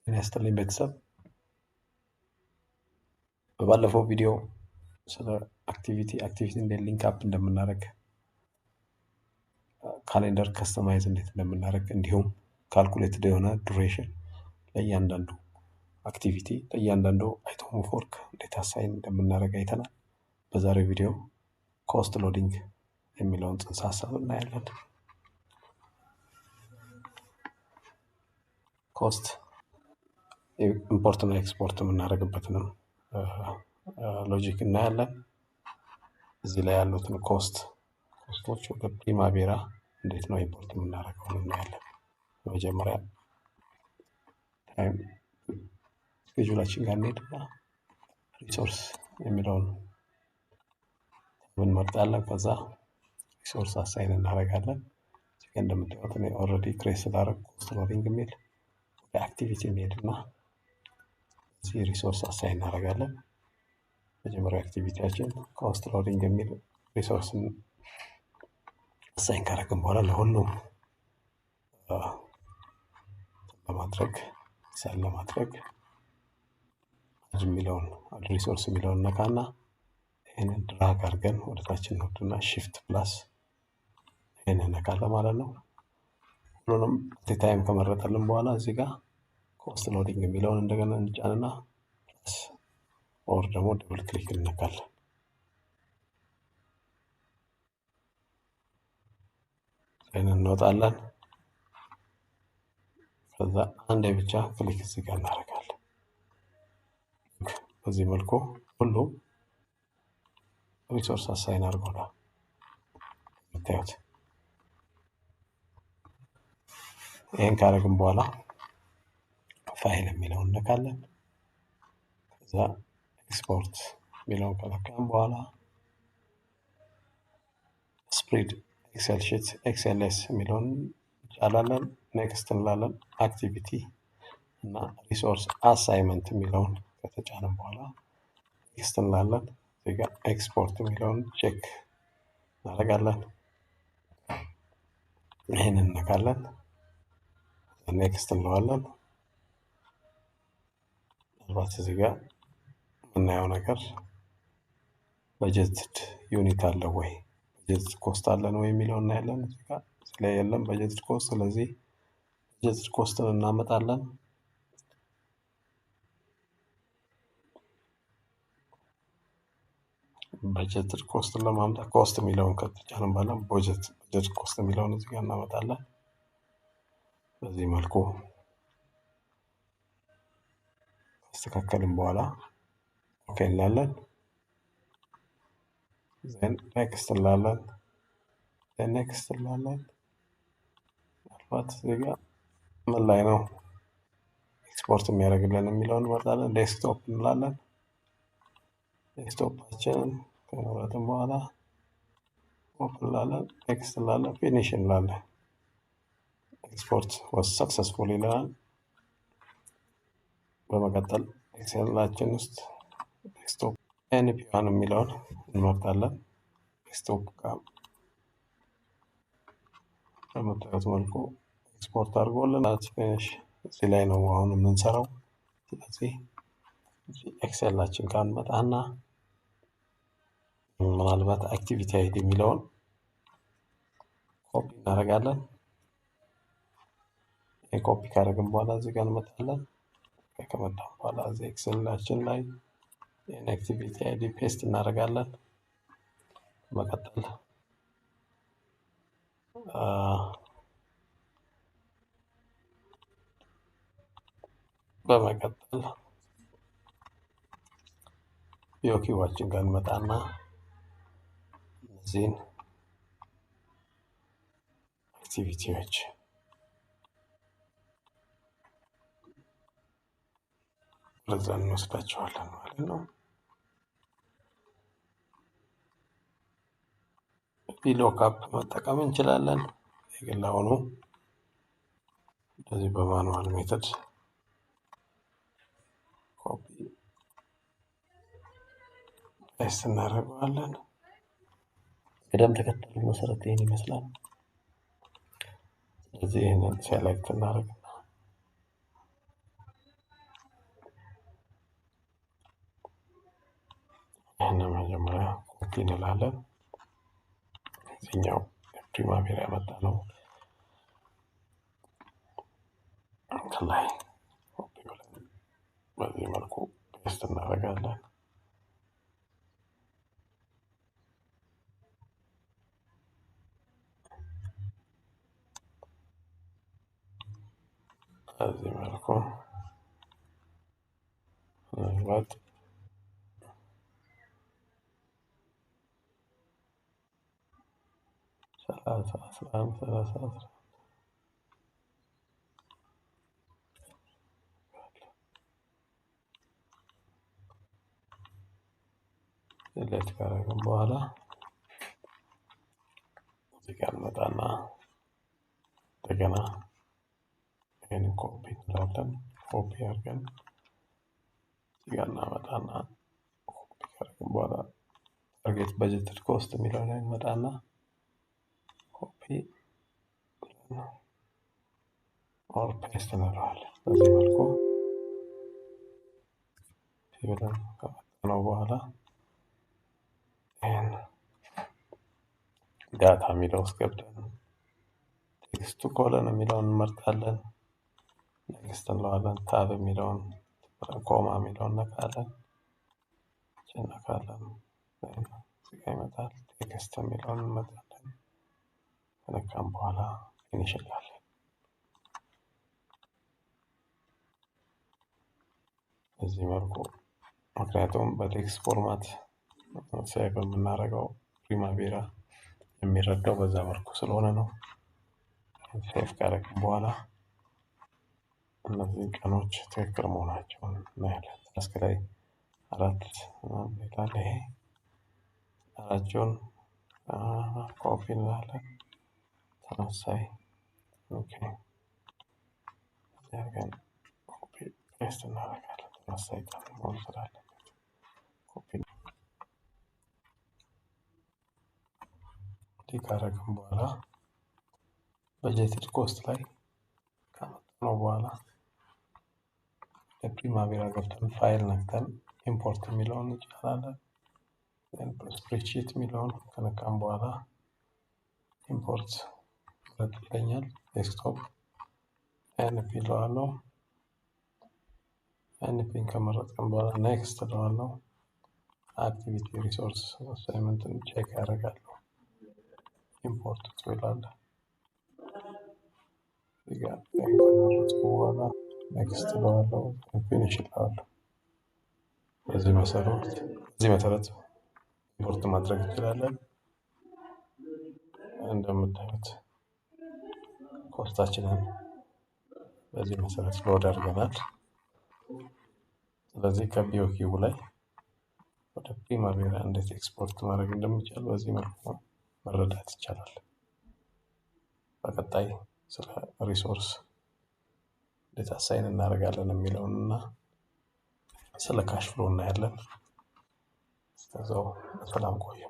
ጤና ይስጥልኝ ቤተሰብ። በባለፈው ቪዲዮ ስለ አክቲቪቲ እንዴት ሊንክ አፕ እንደምናደርግ፣ ካሌንደር ከስተማይዝ እንዴት እንደምናደርግ፣ እንዲሁም ካልኩሌትድ የሆነ ዱሬሽን ለእያንዳንዱ አክቲቪቲ ለእያንዳንዱ አይተም ኦፍ ወርክ እንዴት አሳይን እንደምናደርግ አይተናል። በዛሬው ቪዲዮ ኮስት ሎዲንግ የሚለውን ጽንሰ ሀሳብ እናያለን። ኮስት ኢምፖርት እና ኤክስፖርት የምናደርግበትንም ሎጂክ እናያለን። እዚህ ላይ ያሉትን ኮስቶች ወደ ፕሪማቬራ እንዴት ነው ኢምፖርት የምናደርገው እናያለን። በመጀመሪያ ታይም ስኬጁላችን ጋር እንሄድና ሪሶርስ የሚለውን እንመርጣለን። ከዛ ሪሶርስ አሳይን እናደርጋለን። እዚህ ጋር እንደምታዩት እኔ ኦልሬዲ ክሬት ስላደረግ ኮስት ሎዲንግ የሚል ወደ አክቲቪቲ እንሄድና እዚህ ሪሶርስ አሳይን እናደርጋለን። መጀመሪያ አክቲቪቲያችን ኮስት ሎዲንግ የሚል ሪሶርስን አሳይን ካደረግን በኋላ ለሁሉም ለማድረግ አድ የሚለውን ሪሶርስ የሚለውን ነካና ይህንን ድራግ አድርገን ወደታችን እንወርድና ሽፍት ፕላስ ይህንን ነካለን ማለት ነው። ሁሉንም ታይም ከመረጠልን በኋላ እዚህ ጋር ኮስት ሎዲንግ የሚለውን እንደገና እንጫንና ፕላስ ኦር ደግሞ ደብል ክሊክ እንነካለን። ይህንን እንወጣለን። ከዛ አንዴ ብቻ ክሊክ እዚህ ጋር እናደርጋለን። በዚህ መልኩ ሁሉም ሪሶርስ አሳይን አድርጎናል። የምታዩት ይህን ካደረግን በኋላ ፋይል የሚለውን እንነካለን። ከዛ ኤክስፖርት የሚለውን ከነካን በኋላ ስፕሪድ ኤክሴል ሺት ኤክስኤልኤስ የሚለውን እንጫላለን። ኔክስት እንላለን። አክቲቪቲ እና ሪሶርስ አሳይመንት የሚለውን ከተጫንን በኋላ ኔክስት እንላለን። እዚህ ጋር ኤክስፖርት የሚለውን ቼክ እናደርጋለን። ይህንን እነካለን። ኔክስት እንለዋለን። ምናልባት እዚህ ጋር የምናየው ነገር በጀትድ ዩኒት አለ ወይ በጀት ኮስት አለን ወይ የሚለው እናያለን። እዚህ ጋር ላይ የለም በጀት ኮስት። ስለዚህ በጀት ኮስትን እናመጣለን። በጀት ኮስትን ለማምጣት ኮስት የሚለውን ከተጫንን በኋላ በጀት ኮስት የሚለውን እዚህ ጋር እናመጣለን። በዚህ መልኩ ካስተካከልን በኋላ ኦኬ እንላለን። ዘን ኔክስት እንላለን። ምናልባት እዚህ ጋር ምን ላይ ነው ኤክስፖርት የሚያደርግልን የሚለውን እንመርጣለን። ዴስክቶፕ እንላለን። ዴስክቶፓችንን ከመረጥን በኋላ ኦፕን እንላለን። ኔክስት እንላለን። ፊኒሽ እንላለን። ኤክስፖርት ዋዝ ሰክሰስፉል ይለናል። በመቀጠል ኤክሴላችን ውስጥ ዴስክቶፕ ኤንፒ1 የሚለውን እንመርጣለን። ዴስክቶፕ ጋር በምታዩት መልኩ ኤክስፖርት አድርጎልናል። ፊኒሽ እዚህ ላይ ነው አሁን የምንሰራው። ስለዚህ ኤክሴላችን ጋር እንመጣና ምናልባት አክቲቪቲ አይዲ የሚለውን ኮፒ እናደርጋለን። ኮፒ ካደረግን በኋላ እዚህ ጋር እንመጣለን። ከመጣን በኋላ እዚህ ኤክሴላችን ላይ ይህን አክቲቪቲ አይዲ ፔስት እናደርጋለን። በመቀጠል ዮኪዋችን ጋር እንመጣና እነዚህን አክቲቪቲዎች ወደዛ እንወስዳቸዋለን ማለት ነው። ቪሎካፕ መጠቀም እንችላለን። ግን አሁኑ እንደዚህ በማኑዋል ሜተድ ኮፒ ፔስት እናደርገዋለን። ቅደም ተከተሉ መሰረት ይህን ይመስላል። ስለዚህ ይህንን ሴሌክት እናደርግና እንላለን። እዚህኛው ፕሪማቬራ ያመጣ ነው ከላይ ኮፒ ብለን በዚህ መልኩ ፔስት እናደርጋለን። በዚህ መልኩ ምናልባት ሴሌክት ካደረግን በኋላ እዚህ ጋር እንመጣና እንደገና ይህንን ኮፒ እንላለን። ኮፒ አድርገን እዚህ ጋር እናመጣና ኮፒ ካደረግን በኋላ ታርጌት በጀትድ ኮስት የሚለው ላይ እንመጣና ኮፒ ኦር ፔስት እንለዋለን። በዚህ መልኩ ብለን ከመጣነው በኋላ ይህን ዳታ የሚለው ውስጥ ገብተን ቴክስቱ ኮለን የሚለውን እንመርጣለን። ኔክስት እንለዋለን። ታብ የሚለውን ኮማ የሚለውን ነካለን። ነካለን እዚህ ጋ ይመጣል። ቴክስት የሚለውን እንመርጣለን። ከነካም በኋላ ፊኒሽ እንላለን። በዚህ መልኩ ምክንያቱም በቴክስት ፎርማት ሴቭ የምናደርገው ፕሪማቬራ የሚረዳው በዛ መልኩ ስለሆነ ነው። ሴቭ ካደረግን በኋላ እነዚህ ቀኖች ትክክል መሆናቸውን እናያለን። ታስክ ላይ 4 ይላል። ይሄ 4 ጆን ኮፒ እንላለን። ተመሳሳይ ኦኬ ያርገን ኮፒ ፔስት እናደርጋለን። ተመሳሳይ ቀን መሆን ስላለበት ኮፒ ካደረግን በኋላ በጀትድ ኮስት ላይ ካመጣነው በኋላ ለፕሪማቬራ ገብተን ፋይል ነክተን ኢምፖርት የሚለውን እንጫናለን። ስፕሬድሺት የሚለውን ከነካም በኋላ ኢምፖርት ይለኛል። ዴስክቶፕ ኤንፒ እለዋለሁ። ኤንፒን ከመረጥን በኋላ ኔክስት እለዋለሁ። አክቲቪቲ ሪሶርስ አሳይመንትን ቼክ ያደርጋሉ። ኢምፖርት ይላል። እዚህ ጋር ከመረጥኩ በኋላ ኔክስት እለዋለሁ። ፊኒሽ እለዋለሁ። በዚህ መሰረት ኢምፖርት ማድረግ እንችላለን። እንደምታዩት ኮስታችንን በዚህ መሰረት ሎድ አድርገናል። ስለዚህ ከቢኦኪው ላይ ወደ ፕሪማቬራ እንዴት ኤክስፖርት ማድረግ እንደሚቻል በዚህ መልኩ መረዳት ይቻላል። በቀጣይ ስለ ሪሶርስ እንዴት አሳይን እናደርጋለን የሚለውንና ስለ ካሽ ፍሎ እናያለን። እስከዛው በሰላም ቆዩ።